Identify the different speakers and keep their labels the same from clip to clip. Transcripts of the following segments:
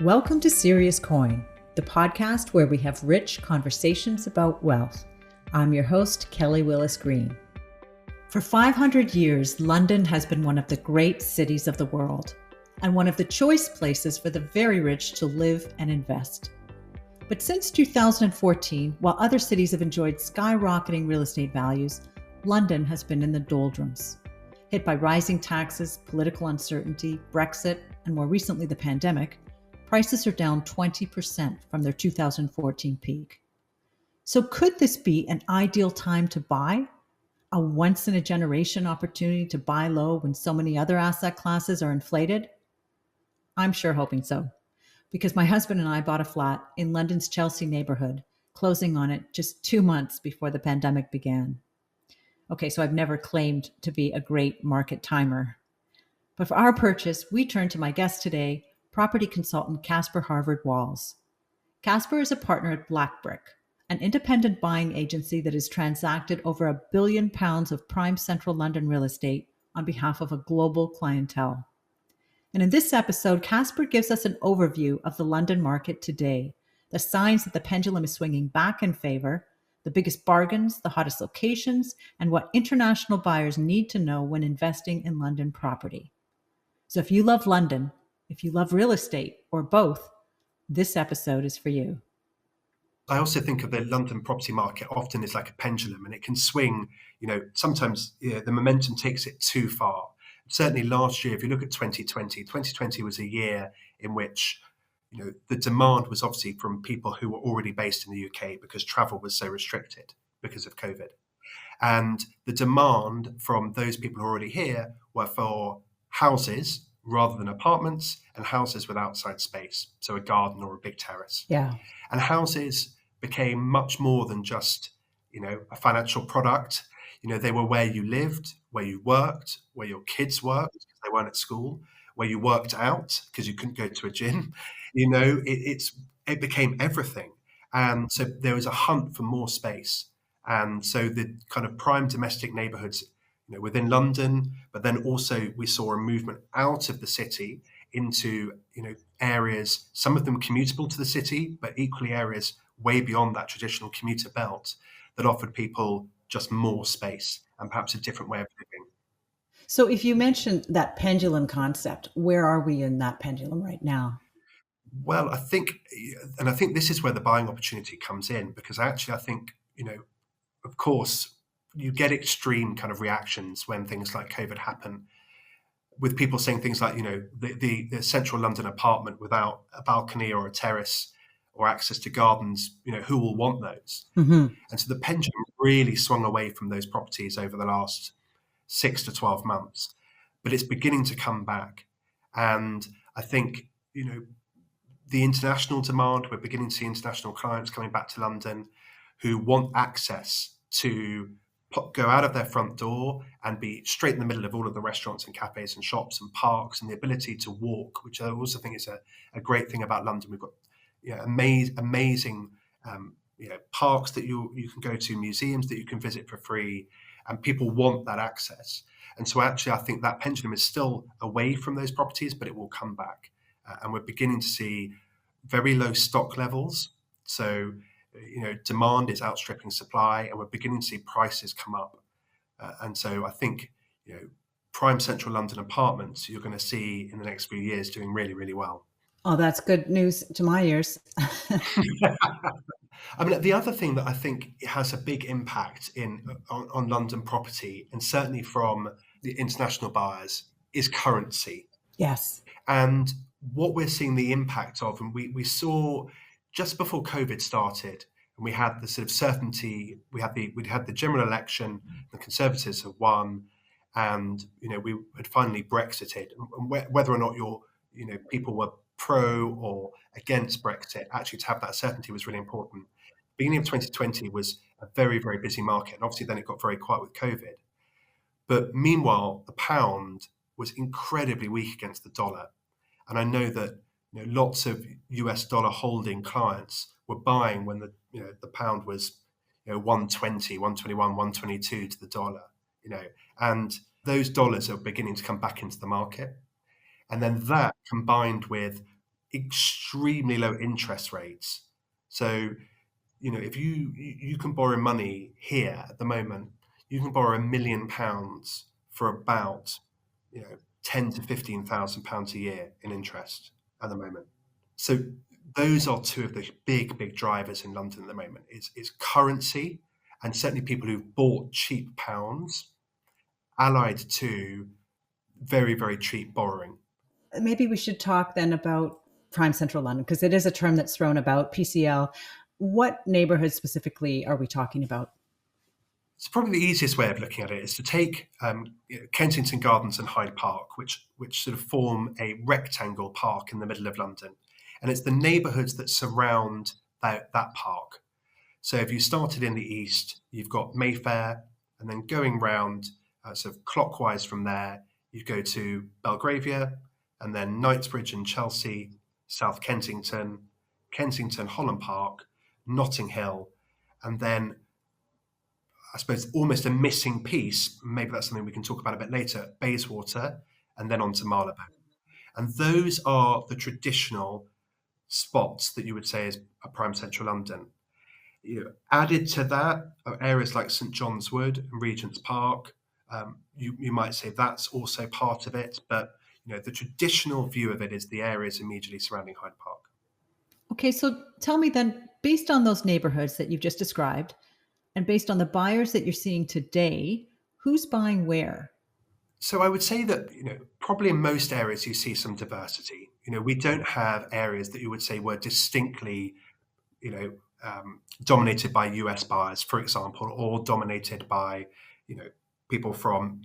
Speaker 1: Welcome to Serious Coin, the podcast where we have rich conversations about wealth. I'm your host, Kelly Willis Green. For 500 years, London has been one of the great cities of the world and one of the choice places for the very rich to live and invest. But since 2014, while other cities have enjoyed skyrocketing real estate values, London has been in the doldrums. Hit by rising taxes, political uncertainty, Brexit, and more recently the pandemic, prices are down 20% from their 2014 peak. So could this be an ideal time to buy? A once-in-a-generation opportunity to buy low when so many other asset classes are inflated? I'm sure hoping so, because my husband and I bought a flat in London's Chelsea neighborhood, closing on it just 2 months before the pandemic began. Okay, so I've never claimed to be a great market timer. But for our purchase, we turned to my guest today, property consultant Caspar Walls. Caspar is a partner at Blackbrick, an independent buying agency that has transacted over £1 billion of prime central London real estate on behalf of a global clientele. And in this episode, Caspar gives us an overview of the London market today, the signs that the pendulum is swinging back in favor, the biggest bargains, the hottest locations, and what international buyers need to know when investing in London property. So if you love London, if you love real estate, or both, this episode is for you.
Speaker 2: I also think of the London property market often as like a pendulum, and it can swing, sometimes the momentum takes it too far. Certainly last year, if you look at 2020 was a year in which, the demand was obviously from people who were already based in the UK because travel was so restricted because of COVID. And the demand from those people who are already here were for houses rather than apartments, and houses with outside space, so a garden or a big terrace.
Speaker 1: Yeah.
Speaker 2: And houses became much more than just, a financial product. They were where you lived, where you worked, where your kids worked because they weren't at school, where you worked out because you couldn't go to a gym. It became everything. And so there was a hunt for more space. And so the kind of prime domestic neighborhoods within London, but then also we saw a movement out of the city into, areas, some of them commutable to the city, but equally areas way beyond that traditional commuter belt that offered people just more space and perhaps a different way of living.
Speaker 1: So if you mentioned that pendulum concept, where are we in that pendulum right now?
Speaker 2: Well, I think this is where the buying opportunity comes in, because actually I think, of course, you get extreme kind of reactions when things like COVID happen, with people saying things like, the central London apartment without a balcony or a terrace or access to gardens, who will want those?
Speaker 1: Mm-hmm.
Speaker 2: And so the pendulum really swung away from those properties over the last 6 to 12 months, but it's beginning to come back. And I think, the international demand, we're beginning to see international clients coming back to London who want access to go out of their front door and be straight in the middle of all of the restaurants and cafes and shops and parks, and the ability to walk, which I also think is a great thing about London. We've got amazing parks that you can go to, museums that you can visit for free, and people want that access. And so actually I think that pendulum is still away from those properties, but it will come back. And we're beginning to see very low stock levels. So demand is outstripping supply, and we're beginning to see prices come up. And so I think, prime central London apartments, you're going to see in the next few years doing really, really well.
Speaker 1: Oh, that's good news to my ears.
Speaker 2: I mean, the other thing that I think has a big impact on London property, and certainly from the international buyers, is currency.
Speaker 1: Yes.
Speaker 2: And what we're seeing the impact of, and we saw just before COVID started, and we had the sort of certainty, we had the general election, the Conservatives have won, and we had finally Brexited. And whether or not people were pro or against Brexit, actually to have that certainty was really important. Beginning of 2020 was a very, very busy market, and obviously then it got very quiet with COVID. But meanwhile, the pound was incredibly weak against the dollar, and I know that lots of US dollar holding clients were buying when the pound was 120, 121, 122 to the dollar, and those dollars are beginning to come back into the market. And then that combined with extremely low interest rates. So, if you can borrow money here at the moment, you can borrow £1 million for about, 10 to 15,000 pounds a year in interest at the moment. So those are two of the big drivers in London at the moment. It's currency, and certainly people who've bought cheap pounds, allied to very cheap borrowing.
Speaker 1: Maybe we should talk then about prime central London, because it is a term that's thrown about, PCL. What neighborhoods specifically are we talking about?
Speaker 2: So probably the easiest way of looking at it is to take Kensington Gardens and Hyde Park, which sort of form a rectangle park in the middle of London, and it's the neighbourhoods that surround that park. So if you started in the east, you've got Mayfair, and then going round sort of clockwise from there, you go to Belgravia, and then Knightsbridge and Chelsea, South Kensington, Kensington, Holland Park, Notting Hill, and then I suppose almost a missing piece, maybe that's something we can talk about a bit later, Bayswater, and then on to Marylebone. And those are the traditional spots that you would say is a prime central London. Added to that are areas like St John's Wood and Regent's Park. You might say that's also part of it, but the traditional view of it is the areas immediately surrounding Hyde Park.
Speaker 1: Okay, so tell me then, based on those neighborhoods that you've just described, and based on the buyers that you're seeing today, who's buying where?
Speaker 2: So I would say that, probably in most areas you see some diversity. We don't have areas that you would say were distinctly, dominated by US buyers, for example, or dominated by, people from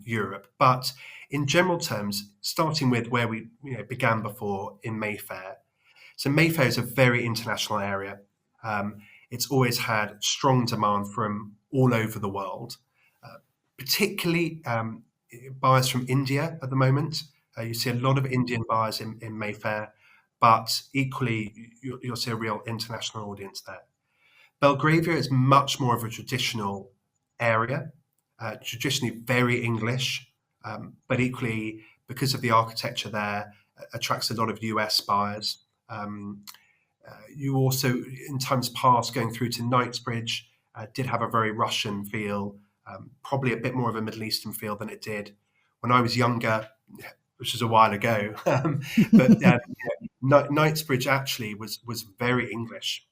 Speaker 2: Europe. But in general terms, starting with where we began before in Mayfair. So Mayfair is a very international area. It's always had strong demand from all over the world, particularly buyers from India at the moment. You see a lot of Indian buyers in Mayfair, but equally you'll see a real international audience there. Belgravia is much more of a traditional area, traditionally very English, but equally because of the architecture there, attracts a lot of US buyers. You also, in times past, going through to Knightsbridge, did have a very Russian feel, probably a bit more of a Middle Eastern feel than it did when I was younger, which is a while ago. But Knightsbridge actually was very English,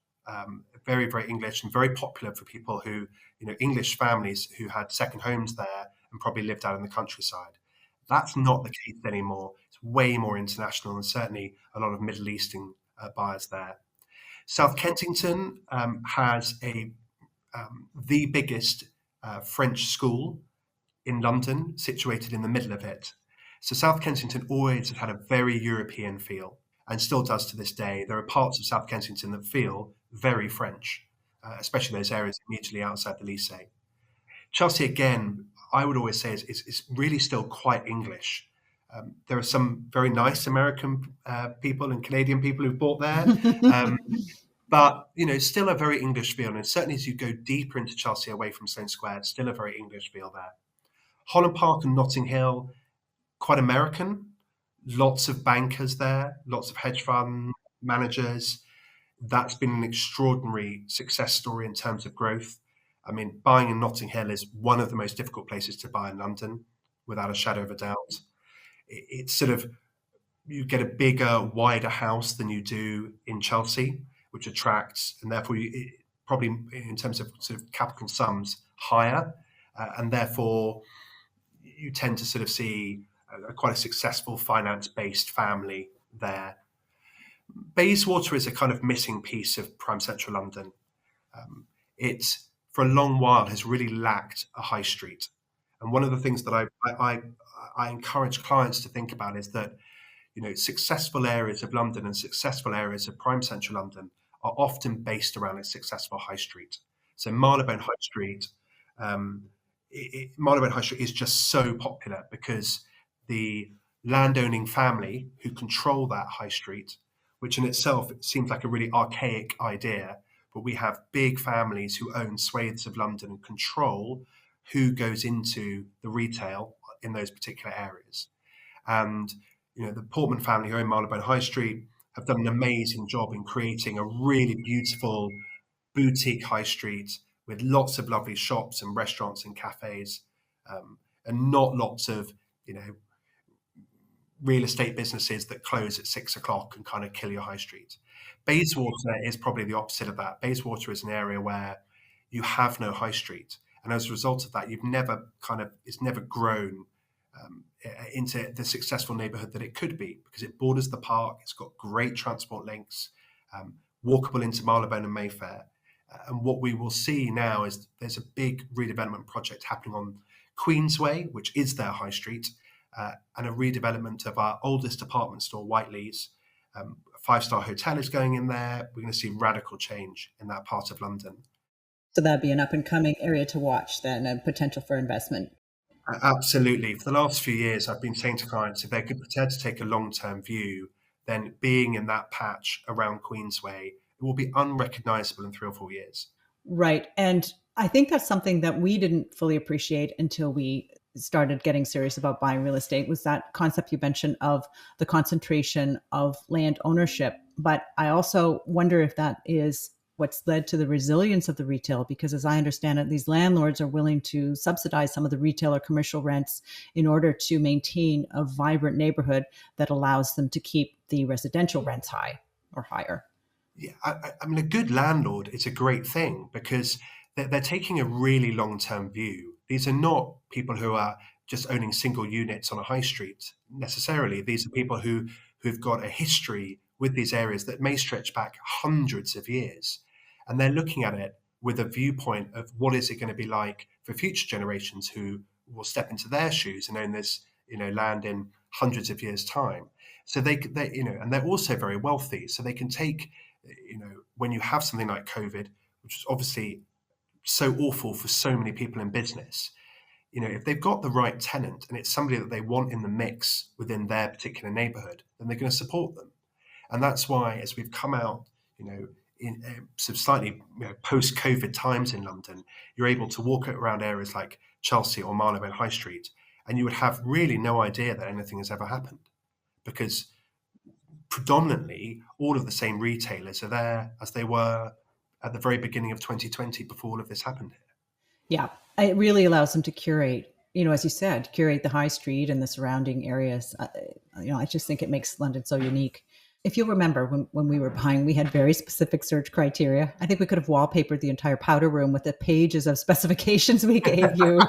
Speaker 2: very English, and very popular for people who, English families who had second homes there and probably lived out in the countryside. That's not the case anymore. It's way more international, and certainly a lot of Middle Eastern buyers there. South Kensington has the biggest French school in London, situated in the middle of it. So South Kensington always had a very European feel, and still does to this day. There are parts of South Kensington that feel very French, especially those areas immediately outside the Lycée. Chelsea, again, I would always say is really still quite English. There are some very nice American people and Canadian people who've bought there, but still a very English feel. And certainly as you go deeper into Chelsea, away from Sloane Square, it's still a very English feel there. Holland Park and Notting Hill, quite American. Lots of bankers there, lots of hedge fund managers. That's been an extraordinary success story in terms of growth. I mean, buying in Notting Hill is one of the most difficult places to buy in London, without a shadow of a doubt. It's sort of, you get a bigger, wider house than you do in Chelsea, which attracts, and therefore probably in terms of sort of capital sums, higher, and therefore you tend to sort of see quite a successful finance-based family there. Bayswater is a kind of missing piece of prime central London. It, for a long while, has really lacked a high street. And one of the things that I encourage clients to think about is that, successful areas of London and successful areas of prime central London are often based around a successful high street. So Marylebone High Street, Marylebone High Street is just so popular because the landowning family who control that high street, which in itself seems like a really archaic idea, but we have big families who own swathes of London and control who goes into the retail in those particular areas. And the Portman family who own Marylebone High Street have done an amazing job in creating a really beautiful boutique high street with lots of lovely shops and restaurants and cafes, and not lots of, you know, real estate businesses that close at 6 o'clock and kind of kill your high street. Bayswater is probably the opposite of that. Bayswater is an area where you have no high street. And as a result of that, it's never grown into the successful neighborhood that it could be, because it borders the park. It's got great transport links, walkable into Marylebone and Mayfair. And what we will see now is there's a big redevelopment project happening on Queensway, which is their high street, and a redevelopment of our oldest department store, Whiteley's. A five-star hotel is going in there. We're going to see radical change in that part of London.
Speaker 1: So that'd be an up-and-coming area to watch then, and potential for investment.
Speaker 2: Absolutely. For the last few years, I've been saying to clients, if they're prepared to take a long-term view, then being in that patch around Queensway, it will be unrecognisable in 3 or 4 years.
Speaker 1: Right. And I think that's something that we didn't fully appreciate until we started getting serious about buying real estate, was that concept you mentioned of the concentration of land ownership. But I also wonder if that is what's led to the resilience of the retail, because as I understand it, these landlords are willing to subsidize some of the retail or commercial rents in order to maintain a vibrant neighborhood that allows them to keep the residential rents high or higher.
Speaker 2: Yeah, I mean, a good landlord is a great thing because they're taking a really long-term view. These are not people who are just owning single units on a high street necessarily. These are people who've got a history with these areas that may stretch back hundreds of years. And they're looking at it with a viewpoint of what is it going to be like for future generations who will step into their shoes and own this, land in hundreds of years' time. So they and they're also very wealthy. So they can take, when you have something like COVID, which is obviously so awful for so many people in business, if they've got the right tenant and it's somebody that they want in the mix within their particular neighborhood, then they're going to support them. And that's why, as we've come out, in sort of slightly post-COVID times in London, you're able to walk around areas like Chelsea or Marylebone High Street, and you would have really no idea that anything has ever happened, because predominantly all of the same retailers are there as they were at the very beginning of 2020 before all of this happened here.
Speaker 1: Yeah, it really allows them to curate, as you said, curate the high street and the surrounding areas. I just think it makes London so unique. If you'll remember, when we were buying, we had very specific search criteria. I think we could have wallpapered the entire powder room with the pages of specifications we gave you.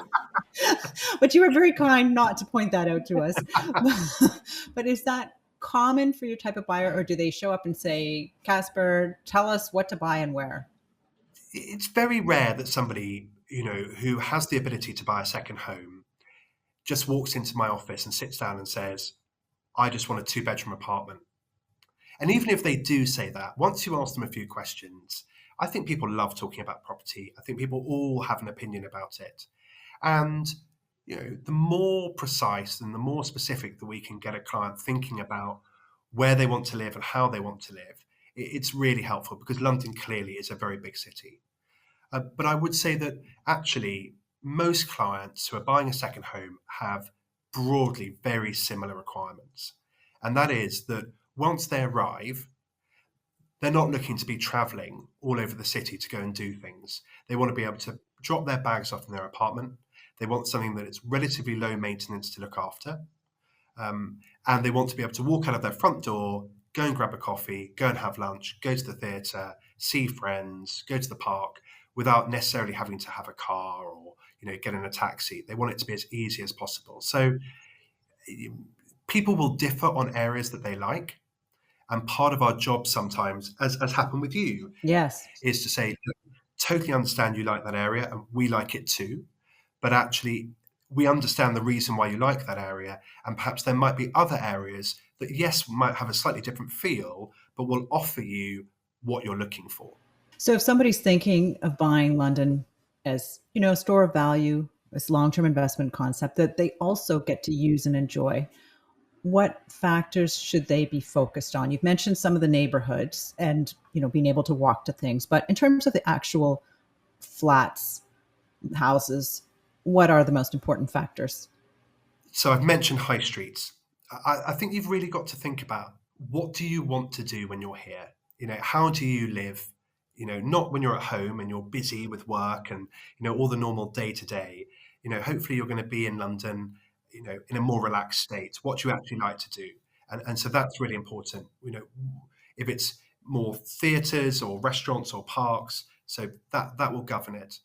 Speaker 1: But you were very kind not to point that out to us. But is that common for your type of buyer, or do they show up and say, Caspar, tell us what to buy and where?
Speaker 2: It's very rare that somebody, who has the ability to buy a second home just walks into my office and sits down and says, I just want a 2-bedroom apartment. And even if they do say that, once you ask them a few questions, I think people love talking about property. I think people all have an opinion about it. And, the more precise and the more specific that we can get a client thinking about where they want to live and how they want to live, it's really helpful, because London clearly is a very big city. But I would say that actually most clients who are buying a second home have broadly very similar requirements. And that is that once they arrive, they're not looking to be traveling all over the city to go and do things. They want to be able to drop their bags off in their apartment. They want something that is relatively low maintenance to look after. And they want to be able to walk out of their front door, go and grab a coffee, go and have lunch, go to the theatre, see friends, go to the park, without necessarily having to have a car or, get in a taxi. They want it to be as easy as possible. So people will differ on areas that they like. And part of our job sometimes, as happened with you,
Speaker 1: yes,
Speaker 2: is to say, totally understand you like that area and we like it too. But actually, we understand the reason why you like that area. And perhaps there might be other areas that, yes, might have a slightly different feel, but will offer you what you're looking for.
Speaker 1: So if somebody's thinking of buying London as, a store of value, this long-term investment concept that they also get to use and enjoy, what factors should they be focused on? You've mentioned some of the neighborhoods and, being able to walk to things, but in terms of the actual flats, houses, what are the most important factors?
Speaker 2: So I've mentioned high streets. I think you've really got to think about what do you want to do when you're here? How do you live? Not when you're at home and you're busy with work and, all the normal day to day. Hopefully you're going to be in London, in a more relaxed state. What do you actually like to do? And so that's really important. If it's more theatres or restaurants or parks, so that will govern it.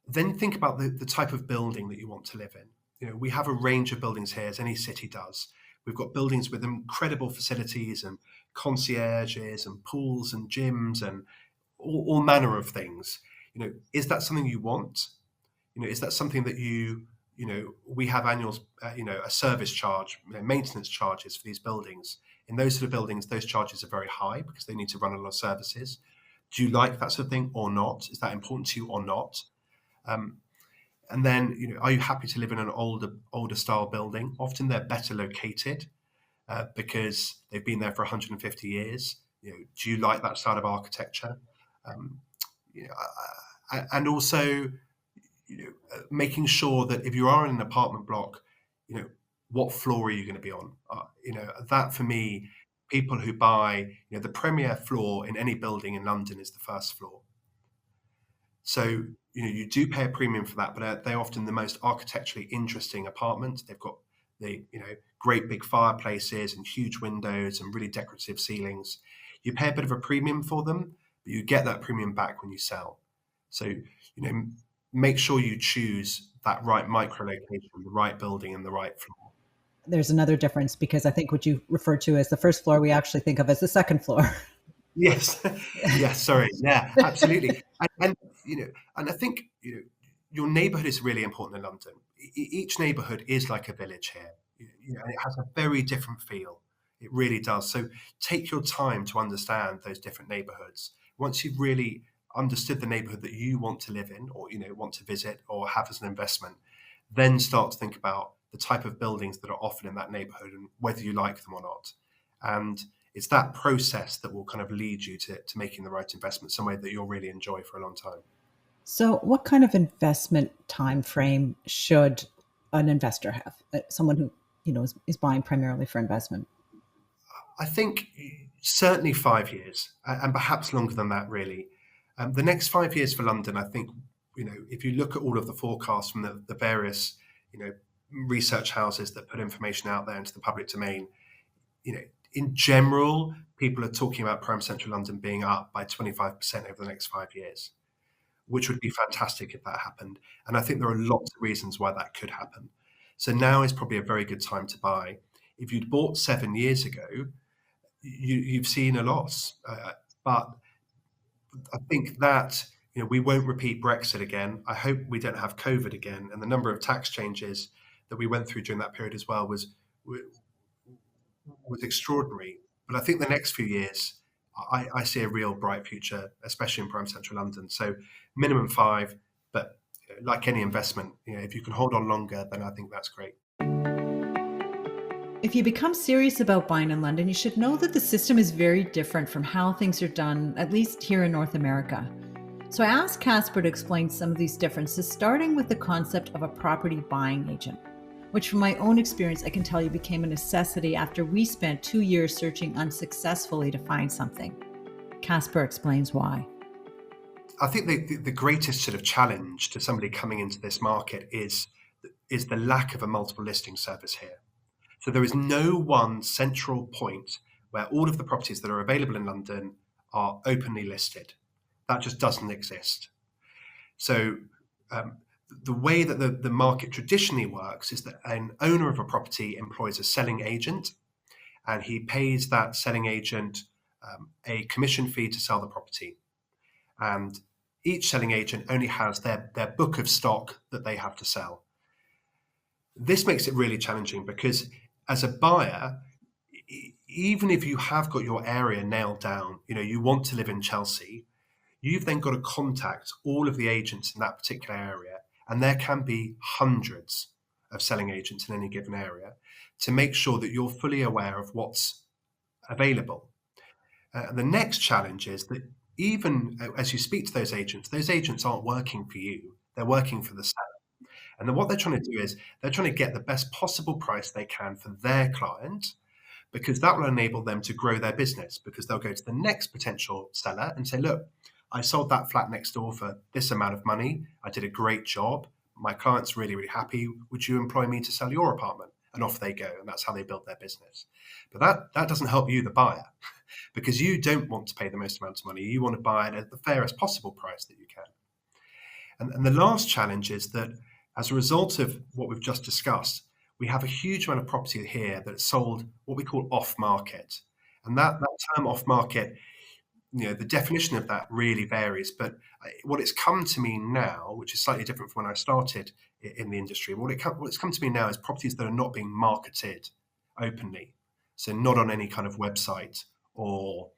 Speaker 2: Then think about the type of building that you want to live in. We have a range of buildings here, as any city does. We've got buildings with incredible facilities and concierges and pools and gyms and all manner of things. Is that something you want? Is that something that we have annual, a service charge, maintenance charges for these buildings. In those sort of buildings, those charges are very high because they need to run a lot of services. Do you like that sort of thing or not? Is that important to you or not? And then, are you happy to live in an older style building? Often they're better located because they've been there for 150 years. Do you like that style of architecture? And also, making sure that if you are in an apartment block, what floor are you going to be on? That for me, people who buy, the premier floor in any building in London is the first floor. So, you do pay a premium for that, but they're often the most architecturally interesting apartments. They've got the, great big fireplaces and huge windows and really decorative ceilings. You pay a bit of a premium for them, but you get that premium back when you sell. So, make sure you choose that right micro location, the right building and the right floor.
Speaker 1: There's another difference because I think what you refer to as the first floor, we actually think of as the second floor.
Speaker 2: Yes. Yes. Sorry. Yeah, absolutely. And I think, your neighborhood is really important in London. Each neighborhood is like a village here. It has a very different feel. It really does. So take your time to understand those different neighborhoods. Once you've really understood the neighborhood that you want to live in or, want to visit or have as an investment, then start to think about the type of buildings that are often in that neighborhood and whether you like them or not. And it's that process that will kind of lead you to making the right investment, somewhere that you'll really enjoy for a long time.
Speaker 1: So, what kind of investment time frame should an investor have? Someone who is buying primarily for investment.
Speaker 2: I think certainly 5 years, and perhaps longer than that. Really, the next 5 years for London, I think, if you look at all of the forecasts from the various, research houses that put information out there into the public domain, in general, people are talking about prime central London being up by 25% over the next 5 years, which would be fantastic if that happened. And I think there are lots of reasons why that could happen. So now is probably a very good time to buy. If you'd bought 7 years ago, you've seen a loss. But I think that we won't repeat Brexit again. I hope we don't have COVID again. And the number of tax changes that we went through during that period as well was extraordinary. But I think the next few years, I see a real bright future, especially in prime central London. So minimum 5, but like any investment, if you can hold on longer, then I think that's great.
Speaker 1: If you become serious about buying in London, you should know that the system is very different from how things are done, at least here in North America. So I asked Caspar to explain some of these differences, starting with the concept of a property buying agent, which from my own experience, I can tell you became a necessity after we spent 2 years searching unsuccessfully to find something. Caspar explains why.
Speaker 2: I think the greatest sort of challenge to somebody coming into this market is the lack of a multiple listing service here. So there is no one central point where all of the properties that are available in London are openly listed. That just doesn't exist. So the way that the market traditionally works is that an owner of a property employs a selling agent, and he pays that selling agent a commission fee to sell the property. And each selling agent only has their book of stock that they have to sell. This makes it really challenging because as a buyer, even if you have got your area nailed down, you want to live in Chelsea, you've then got to contact all of the agents in that particular area. And there can be hundreds of selling agents in any given area to make sure that you're fully aware of what's available. The next challenge is that even as you speak to those agents aren't working for you. They're working for the seller. And then what they're trying to do is they're trying to get the best possible price they can for their client, because that will enable them to grow their business, because they'll go to the next potential seller and say, look, I sold that flat next door for this amount of money. I did a great job. My client's really, really happy. Would you employ me to sell your apartment? And off they go. And that's how they build their business. But that doesn't help you, the buyer, because you don't want to pay the most amount of money. You want to buy it at the fairest possible price that you can. And the last challenge is that as a result of what we've just discussed, we have a huge amount of property here that's sold what we call off market. And that term off market, the definition of that really varies. But what it's come to mean now, which is slightly different from when I started in the industry, what's come to mean now is properties that are not being marketed openly. So not on any kind of website or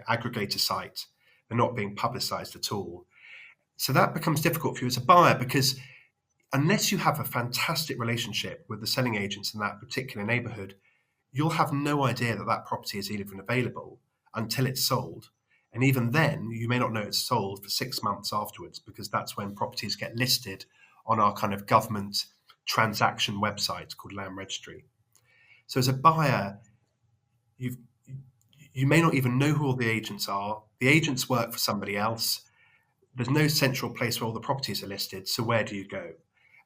Speaker 2: aggregator site. They're not being publicized at all. So that becomes difficult for you as a buyer, because unless you have a fantastic relationship with the selling agents in that particular neighborhood, you'll have no idea that that property is even available until it's sold. And even then, you may not know it's sold for 6 months afterwards, because that's when properties get listed on our kind of government transaction website called Land Registry. So as a buyer, you may not even know who all the agents are. The agents work for somebody else. There's no central place where all the properties are listed. So where do you go?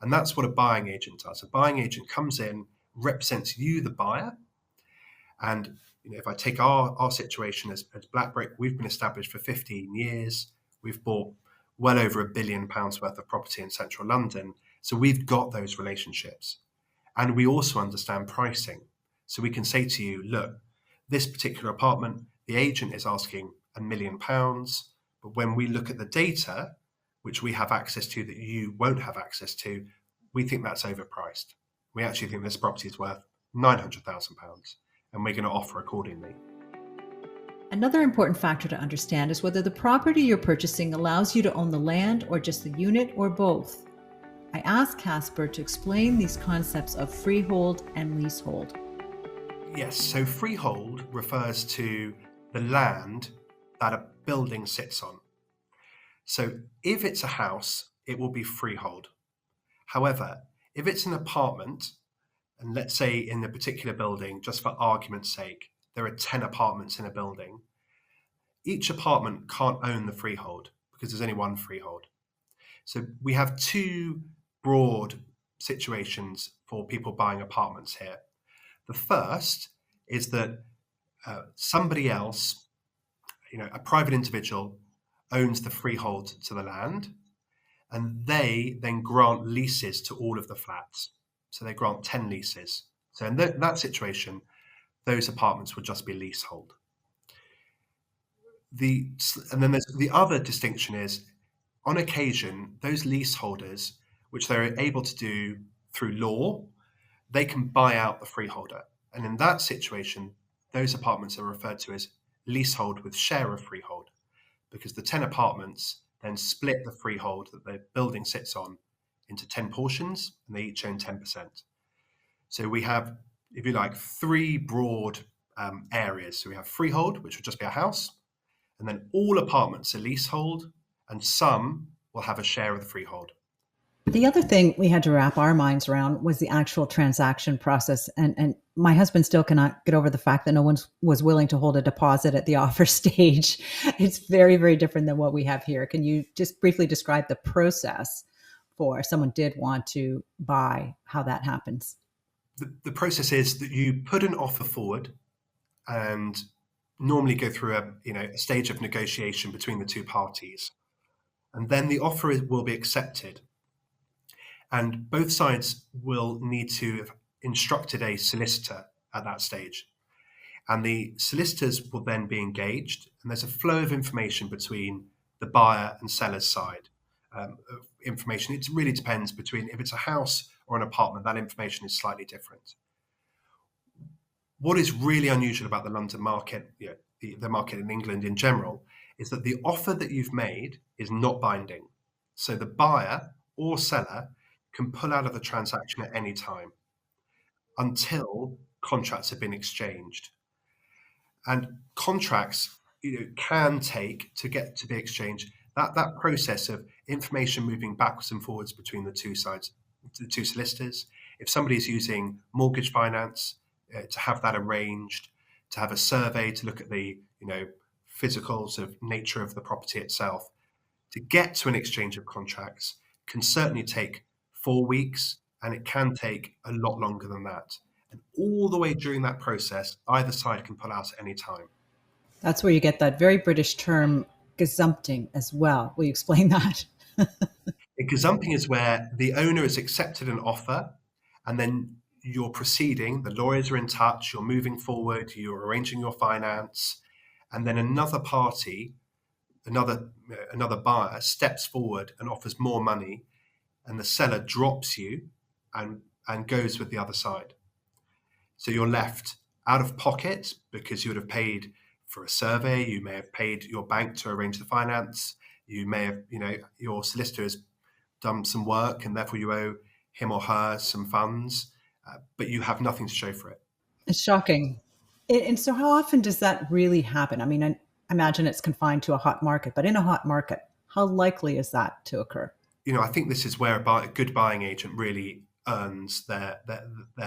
Speaker 2: And that's what a buying agent does. A buying agent comes in, represents you, the buyer. And if I take our situation as Blackbrick, we've been established for 15 years. We've bought well over £1 billion worth of property in central London. So we've got those relationships. And we also understand pricing. So we can say to you, look, this particular apartment, the agent is asking £1 million. But when we look at the data, which we have access to that you won't have access to, we think that's overpriced. We actually think this property is worth £900,000, and we're going to offer accordingly.
Speaker 1: Another important factor to understand is whether the property you're purchasing allows you to own the land or just the unit or both. I asked Caspar to explain these concepts of freehold and leasehold.
Speaker 2: Yes, so freehold refers to the land that a building sits on. So if it's a house, it will be freehold. However, if it's an apartment, and let's say in a particular building, just for argument's sake, there are 10 apartments in a building, each apartment can't own the freehold because there's only one freehold. So we have two broad situations for people buying apartments here. The first is that somebody else, a private individual, owns the freehold to the land, and they then grant leases to all of the flats. So they grant 10 leases. So in that situation, those apartments would just be leasehold. And then there's the other distinction is, on occasion, those leaseholders, which they're able to do through law, they can buy out the freeholder. And in that situation, those apartments are referred to as leasehold with share of freehold, because the 10 apartments then split the freehold that the building sits on into 10 portions, and they each own 10%. So we have, if you like, three broad areas. So we have freehold, which would just be a house, and then all apartments are leasehold, and some will have a share of the freehold.
Speaker 1: The other thing we had to wrap our minds around was the actual transaction process. And my husband still cannot get over the fact that no one was willing to hold a deposit at the offer stage. It's very, very different than what we have here. Can you just briefly describe the process for if someone did want to buy, how that happens?
Speaker 2: The process is that you put an offer forward and normally go through a stage of negotiation between the two parties. And then the offer will be accepted. And both sides will need to have instructed a solicitor at that stage. And the solicitors will then be engaged, and there's a flow of information between the buyer and seller's side. Information, it really depends between, if it's a house or an apartment, that information is slightly different. What is really unusual about the London market, the market in England in general, is that the offer that you've made is not binding. So the buyer or seller can pull out of the transaction at any time until contracts have been exchanged. And contracts, can take to get to be exchanged. That process of information moving backwards and forwards between the two sides, the two solicitors. If somebody is using mortgage finance, to have that arranged, to have a survey to look at the physical sort of nature of the property itself, to get to an exchange of contracts can certainly take 4 weeks, and it can take a lot longer than that. And all the way during that process, either side can pull out at any time.
Speaker 1: That's where you get that very British term, gazumping, as well. Will you explain that?
Speaker 2: Gazumping is where the owner has accepted an offer, and then you're proceeding, the lawyers are in touch, you're moving forward, you're arranging your finance, and then another party, another buyer steps forward and offers more money, and the seller drops you and goes with the other side. So you're left out of pocket because you would have paid for a survey, you may have paid your bank to arrange the finance, you may have, your solicitor has done some work and therefore you owe him or her some funds, but you have nothing to show for it.
Speaker 1: It's shocking. And so how often does that really happen? I mean, I imagine it's confined to a hot market, but in a hot market, how likely is that to occur?
Speaker 2: I think this is where a good buying agent really earns their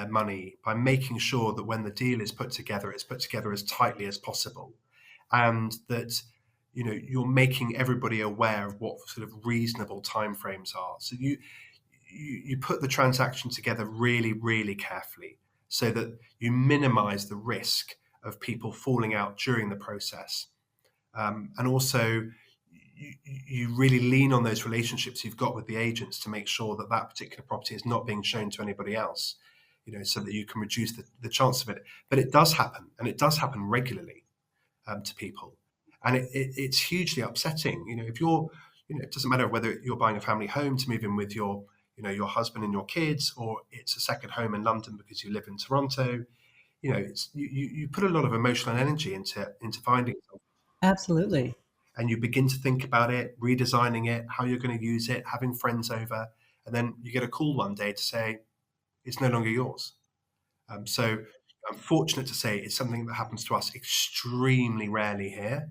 Speaker 2: money, by making sure that when the deal is put together, it's put together as tightly as possible, and that you're making everybody aware of what sort of reasonable timeframes are. So you put the transaction together really, really carefully so that you minimize the risk of people falling out during the process. And also, you really lean on those relationships you've got with the agents to make sure that that particular property is not being shown to anybody else, so that you can reduce the chance of it. But it does happen, and it does happen regularly to people. And it's hugely upsetting. If you're, it doesn't matter whether you're buying a family home to move in with your husband and your kids, or it's a second home in London because you live in Toronto. You put a lot of emotional energy into finding something.
Speaker 1: Absolutely.
Speaker 2: And you begin to think about it, redesigning it, how you're going to use it, having friends over, and then you get a call one day to say it's no longer yours. So I'm fortunate to say it's something that happens to us extremely rarely here,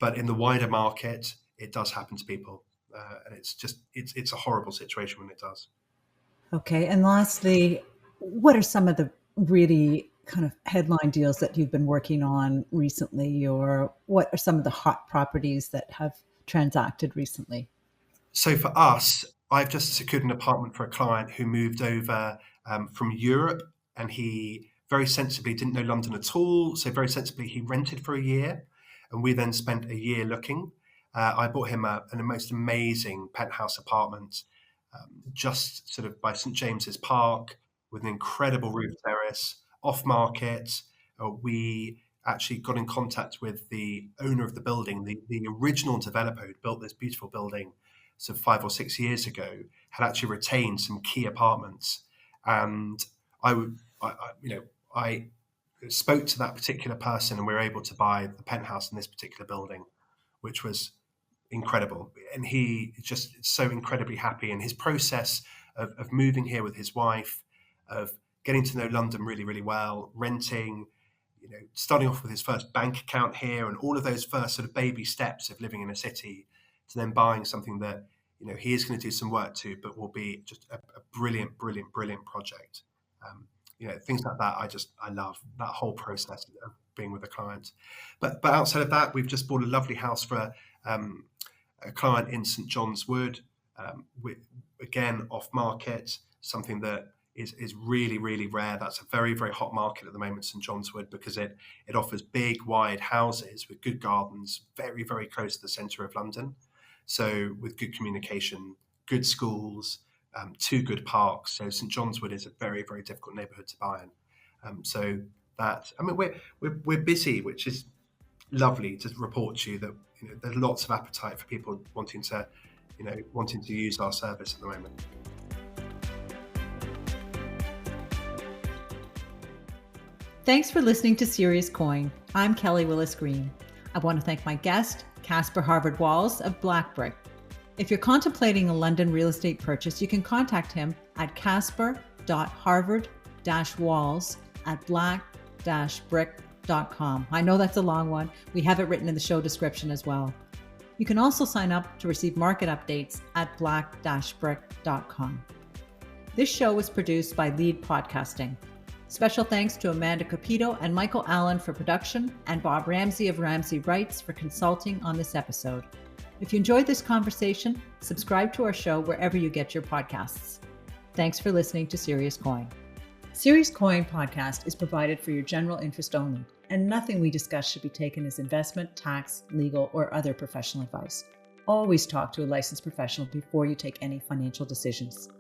Speaker 2: but in the wider market, it does happen to people, and it's a horrible situation when it does.
Speaker 1: Okay, and lastly, what are some of the really kind of headline deals that you've been working on recently, or what are some of the hot properties that have transacted recently?
Speaker 2: So for us, I've just secured an apartment for a client who moved over from Europe, and he very sensibly didn't know London at all. So very sensibly, he rented for a year, and we then spent a year looking. I bought him a most amazing penthouse apartment just sort of by St James's Park, with an incredible roof terrace, off market. We actually got in contact with the owner of the building, the original developer who built this beautiful building, so 5 or 6 years ago, had actually retained some key apartments. And I spoke to that particular person, and we were able to buy the penthouse in this particular building, which was incredible. And he just so incredibly happy. And his process of moving here with his wife, of getting to know London really, really well, renting, starting off with his first bank account here, and all of those first sort of baby steps of living in a city, to then buying something that he is going to do some work to, but will be just a brilliant, brilliant, brilliant project. Things like that. I love that whole process of being with a client. But outside of that, we've just bought a lovely house for a client in St John's Wood, again off market, something that is really, really rare. That's a very, very hot market at the moment, St John's Wood, because it offers big, wide houses with good gardens, very, very close to the centre of London. So with good communication, good schools, 2 good parks. So St John's Wood is a very, very difficult neighbourhood to buy in. So that, I mean, we're busy, which is lovely to report to you that there's lots of appetite for people wanting to use our service at the moment.
Speaker 1: Thanks for listening to Serious Coin. I'm Kelly Willis Green. I want to thank my guest, Caspar Harvard Walls of Blackbrick. If you're contemplating a London real estate purchase, you can contact him at caspar.harvard-walls@black-brick.com. I know that's a long one. We have it written in the show description as well. You can also sign up to receive market updates at black-brick.com. This show was produced by Lead Podcasting. Special thanks to Amanda Capito and Michael Allen for production, and Bob Ramsey of Ramsey Writes for consulting on this episode. If you enjoyed this conversation, subscribe to our show wherever you get your podcasts. Thanks for listening to Serious Coin. Serious Coin podcast is provided for your general interest only, and nothing we discuss should be taken as investment, tax, legal, or other professional advice. Always talk to a licensed professional before you take any financial decisions.